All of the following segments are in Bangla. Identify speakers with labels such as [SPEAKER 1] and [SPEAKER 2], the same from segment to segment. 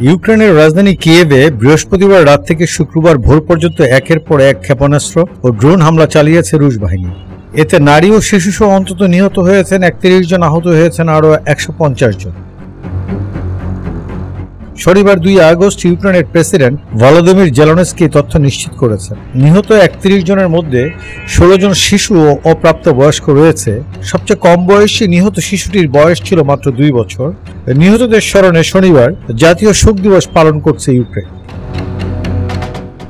[SPEAKER 1] ইউক্রেনের রাজধানী কিয়েভে বৃহস্পতিবার রাত থেকে শুক্রবার ভোর পর্যন্ত একের পর এক ক্ষেপণাস্ত্র ও ড্রোন হামলা চালিয়েছে রুশ বাহিনী। এতে নারী ও শিশুসহ অন্তত নিহত হয়েছেন ৩১ জন, আহত হয়েছেন আরও ১৫০ জন। শনিবার ২ আগস্ট ইউক্রেনের প্রেসিডেন্ট ভলোদিমির জেলেনস্কি তথ্য নিশ্চিত করেছেন। নিহত ৩১ জনের মধ্যে ১৬ জন শিশু ও অপ্রাপ্তবয়স্ক রয়েছে। সবচেয়ে কম বয়সী নিহত শিশুটির বয়স ছিল মাত্র ২ বছর। নিহতদের স্মরণে শনিবার জাতীয় শোক দিবস পালন করছে ইউক্রেন।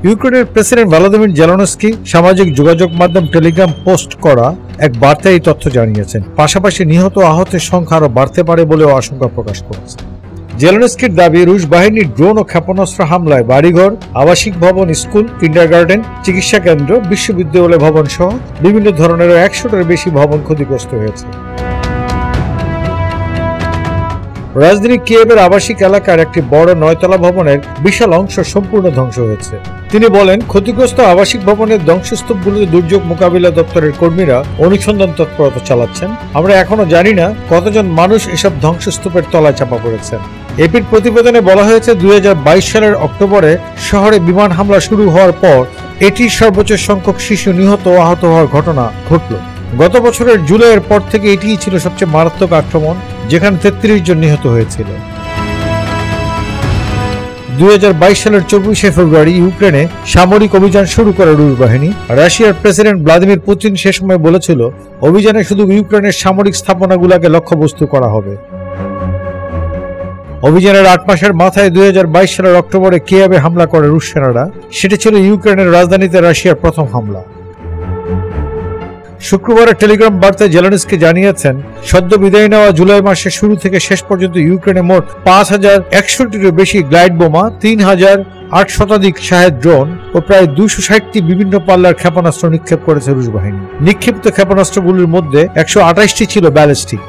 [SPEAKER 1] ইউক্রেনের প্রেসিডেন্ট ভলোদিমির জেলেনস্কি সামাজিক যোগাযোগ মাধ্যম টেলিগ্রাম পোস্ট করা এক বার্তায় এই তথ্য জানিয়েছেন। পাশাপাশি নিহত আহতের সংখ্যা আরও বাড়তে পারে বলেও আশঙ্কা প্রকাশ করেছেন। জেলেনস্কির দাবি, রুশ বাহিনীর ড্রোন ও ক্ষেপণাস্ত্র হামলায় বাড়িঘর, আবাসিক ভবন, স্কুল, কিন্ডারগার্টেন, চিকিৎসা কেন্দ্র, বিশ্ববিদ্যালয় ভবন সহ বিভিন্ন ধরনের ১০০টার বেশি ভবন ক্ষতিগ্রস্ত হয়েছে। রাজধানী কিয়েভের আবাসিক এলাকার একটি বড় ৯তলা ভবনের বিশাল অংশ সম্পূর্ণ ধ্বংস হয়েছে। তিনি বলেন, ক্ষতিগ্রস্ত আবাসিক ভবনের ধ্বংসস্তূপগুলোতে দুর্যোগ মোকাবিলা দপ্তরের কর্মীরা অনুসন্ধান তৎপরতা চালাচ্ছেন। আমরা এখনো জানি না কতজন মানুষ এসব ধ্বংসস্তূপের তলায় চাপা পড়েছেন। এপির প্রতিবেদনে বলা হয়েছে, ২০২২ সালের অক্টোবরে শহরে বিমান হামলা শুরু হওয়ার পর এটির সর্বোচ্চ সংখ্যক শিশু নিহত ও আহত হওয়ার ঘটনা ঘটল। গত বছরের জুলাইয়ের পর থেকে এটিই ছিল সবচেয়ে মারাত্মক আক্রমণ, যেখানে ৩৩ জন নিহত হয়েছিল। ২০২২ সালের ২৪শে ফেব্রুয়ারি ইউক্রেনে সামরিক অভিযান শুরু করে রুশ বাহিনী। রাশিয়ার প্রেসিডেন্ট ভ্লাদিমির পুতিন সে সময় বলেছিল, অভিযানে শুধু ইউক্রেনের সামরিক স্থাপনাগুলোকে লক্ষ্যবস্তু করা হবে। অভিযানের ৮ মাসের মাথায় ২০২২ সালের অক্টোবরে কিয়েভে হামলা করে রুশ সেনারা। সেটি ছিল ইউক্রেনের রাজধানীতে রাশিয়ার প্রথম হামলা। শুক্রবারের টেলিগ্রাম বার্তায় জেলেনস্কি জানিয়েছেন, সদ্য বিদায় নেওয়া জুলাই মাসের শুরু থেকে শেষ পর্যন্ত ইউক্রেনে মোট ৫,১০০টিরও বেশি গ্লাইড বোমা, ৩,০০৮ শতাধিক শাহেদ ড্রোন ও প্রায় ২৬০টি বিভিন্ন পাল্লার ক্ষেপণাস্ত্র নিক্ষেপ করেছে রুশ বাহিনী। নিক্ষিপ্ত ক্ষেপণাস্ত্রগুলির মধ্যে ১২৮টি ছিল ব্যালিস্টিক।